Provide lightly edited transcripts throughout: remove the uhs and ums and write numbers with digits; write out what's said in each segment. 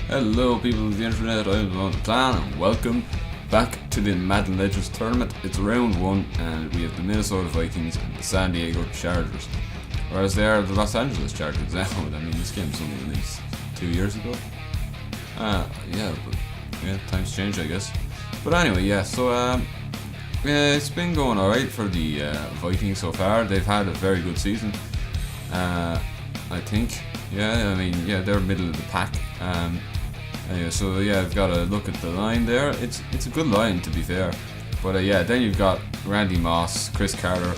Hello people of the internet, I'm on the plan and welcome back to the Madden Legends tournament. It's round 1 and we have the Minnesota Vikings and the San Diego Chargers. Whereas they are the Los Angeles Chargers now. I mean, this game was only released 2 years ago. Yeah, times change I guess. But anyway, it's been going alright for the Vikings so far. They've had a very good season, I think. They're middle of the pack. I've got to look at the line there. It's a good line, to be fair. But then you've got Randy Moss, Chris Carter,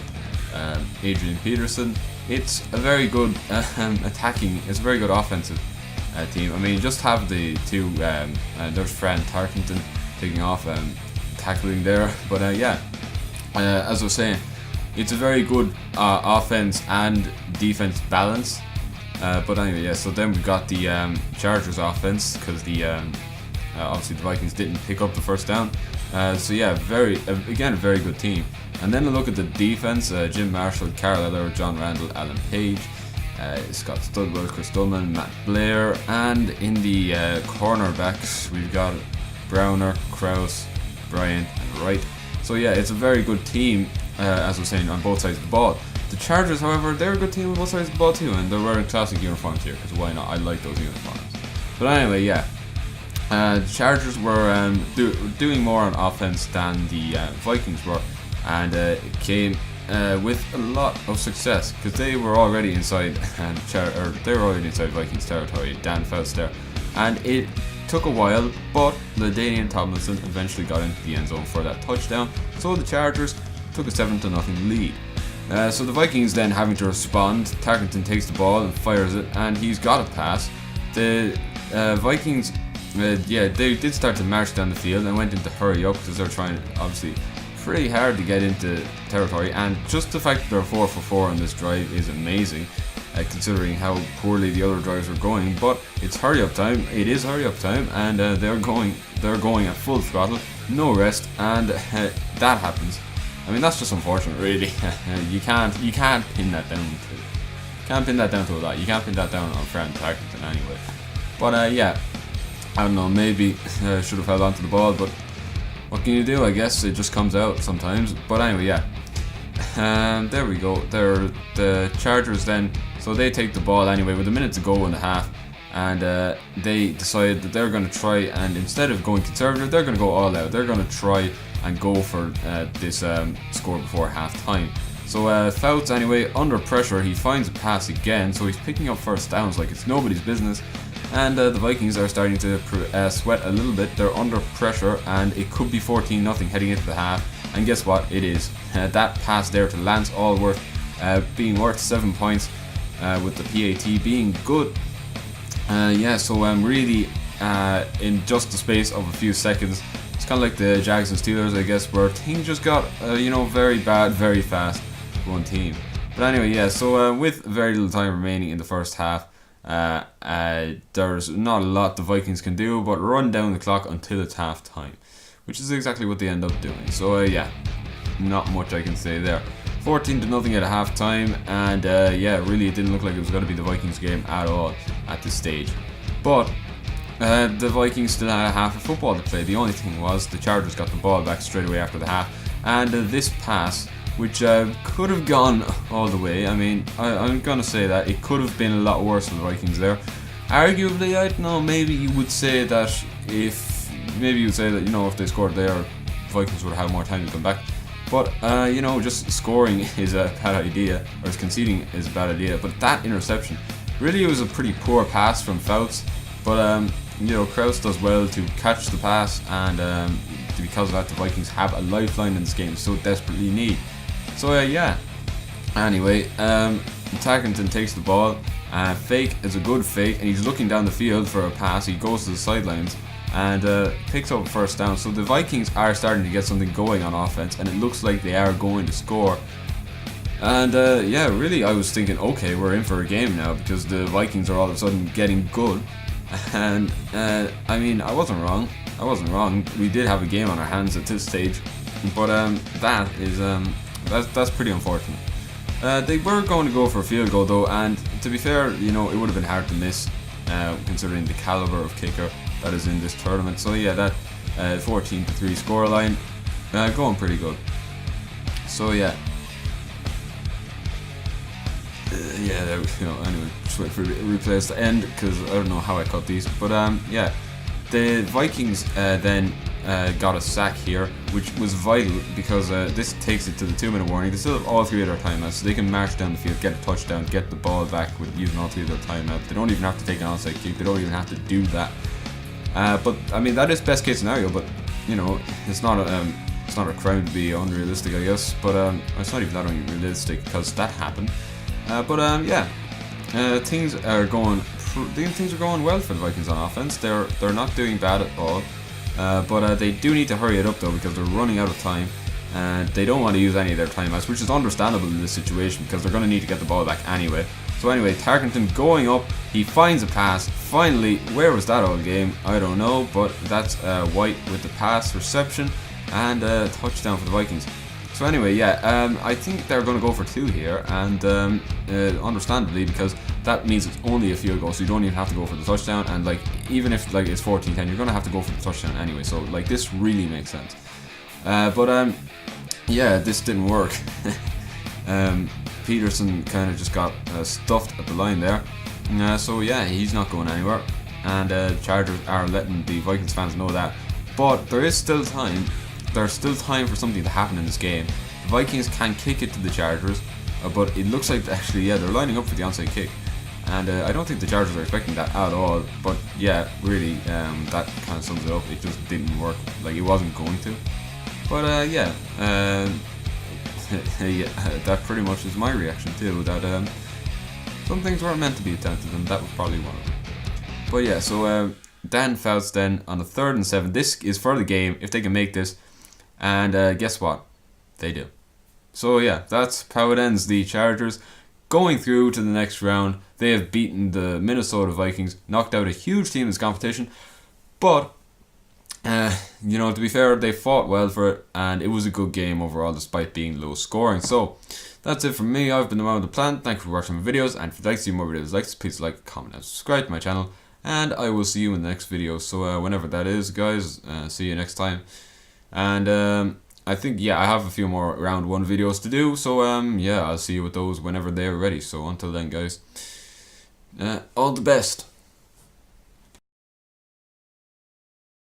Adrian Peterson. It's a very good attacking. It's a very good offensive team. I mean, just have the two. There's Fran Tarkenton taking off tackling there. But as I was saying, it's a very good offense and defense balance. So then we got the Chargers offense because obviously the Vikings didn't pick up the first down. A very good team. And then a look at the defense: Jim Marshall, Carl Eller, John Randall, Alan Page, Scott Studwell, Chris Dullman, Matt Blair, and in the cornerbacks we've got Browner, Krause, Bryant, and Wright. So it's a very good team, as I was saying, on both sides of the ball. The Chargers, however, they're a good team on both sides of the ball too, and they're wearing classic uniforms here, because why not? I like those uniforms. But anyway, the Chargers were doing more on offense than the Vikings were, and it came with a lot of success, because they were already inside Vikings territory. Dan Fouts there, and it took a while, but LaDainian Tomlinson eventually got into the end zone for that touchdown, so the Chargers took a 7-0 lead. So the Vikings then having to respond. Tarkenton takes the ball and fires it, and he's got a pass. The Vikings, they did start to march down the field and went into hurry up because they're trying, obviously, pretty hard to get into territory. And just the fact that they're 4 for 4 on this drive is amazing, considering how poorly the other drives were going. But it's hurry up time. It is hurry up time, and they're going at full throttle, no rest, and that happens. I mean, that's just unfortunate, really. You can't pin that down. To a lot. You can't pin that down on Fran Tarkenton anyway. But I don't know. Maybe should have held on to the ball, but what can you do? I guess it just comes out sometimes. But anyway, there we go. They're the Chargers then. So they take the ball anyway with a minute to go in the half, and they decide that they're going to try, and instead of going conservative, they're going to go all out. They're going to try and go for this score before half time. So Fouts, anyway, under pressure, he finds a pass again, so he's picking up first downs like it's nobody's business, and the Vikings are starting to sweat a little bit. They're under pressure, and it could be 14-0 heading into the half, and guess what? It is. That pass there to Lance Allworth being worth 7 points, with the PAT being good. Really, in just the space of a few seconds, it's kind of like the Jags and Steelers, I guess, where things just got, very bad, very fast for one team. But anyway, with very little time remaining in the first half, there's not a lot the Vikings can do but run down the clock until it's half time, which is exactly what they end up doing. So, not much I can say there. 14-0 at half time, and really it didn't look like it was going to be the Vikings game at all at this stage. But the Vikings still had a half of football to play. The only thing was the Chargers got the ball back straight away after the half, and this pass, which could have gone all the way. I mean, I'm going to say that it could have been a lot worse for the Vikings there. Arguably, I don't know, maybe you would say that if they scored there, Vikings would have more time to come back. But, just scoring is a bad idea, or conceding is a bad idea. But that interception, really it was a pretty poor pass from Fouts. But, Krause does well to catch the pass, and because of that, the Vikings have a lifeline in this game so desperately need. So, Anyway, Tarkenton takes the ball. Fake is a good fake, and he's looking down the field for a pass. He goes to the sidelines and picks up a first down. So the Vikings are starting to get something going on offense, and it looks like they are going to score. And really, I was thinking, okay, we're in for a game now, because the Vikings are all of a sudden getting good. And I wasn't wrong. We did have a game on our hands at this stage, but that's pretty unfortunate. They were going to go for a field goal though, and to be fair, it would have been hard to miss. considering the caliber of kicker that is in this tournament. So yeah, that 14-3 scoreline, going pretty good. So yeah. Yeah, there we go. Anyway, just wait for replays to end because I don't know how I cut these. But yeah, the Vikings then got a sack here, which was vital because this takes it to the 2-minute warning. They still have all 3 of their timeouts, so they can march down the field, get a touchdown, get the ball back with using all 3 of their timeouts. They don't even have to take an onside kick. They don't even have to do that. But I mean, that is best case scenario. But you know, it's not a crime to be unrealistic, I guess. But it's not even that unrealistic because that happened. Yeah, things are going well for the Vikings on offense. They're not doing bad at all, but they do need to hurry it up though because they're running out of time, and they don't want to use any of their timeouts, which is understandable in this situation because they're going to need to get the ball back anyway. So anyway, Tarkenton going up, he finds a pass. Finally, where was that all game? I don't know, but that's White with the pass reception and a touchdown for the Vikings. So anyway, yeah, I think they're going to go for 2 here, and understandably, because that means it's only a field goal, so you don't even have to go for the touchdown. And like, even if like it's 14-10, you're going to have to go for the touchdown anyway. So like, this really makes sense. Yeah, this didn't work. Peterson kind of just got stuffed at the line there. So yeah, he's not going anywhere, and Chargers are letting the Vikings fans know that. But there is still time. There's still time for something to happen in this game. The Vikings can kick it to the Chargers, but it looks like actually, yeah, they're lining up for the onside kick, and I don't think the Chargers are expecting that at all. But yeah, really, that kind of sums it up. It just didn't work. Like, it wasn't going to. But yeah, yeah, that pretty much is my reaction too. That some things weren't meant to be attempted, and that was probably one of them. But yeah, so Dan Fouts then on the 3rd and 7. This is for the game if they can make this. And guess what? They do. So yeah, that's how it ends. The Chargers going through to the next round. They have beaten the Minnesota Vikings, knocked out a huge team in this competition. But, you know, to be fair, they fought well for it, and it was a good game overall despite being low scoring. So that's it from me. I've been the man with the plan. Thank you for watching my videos, and if you'd like to see more videos like this, please like, comment, and subscribe to my channel. And I will see you in the next video. So whenever that is, guys, see you next time. And I think, yeah, I have a few more round 1 videos to do. So yeah, I'll see you with those whenever they're ready. So until then, guys, all the best.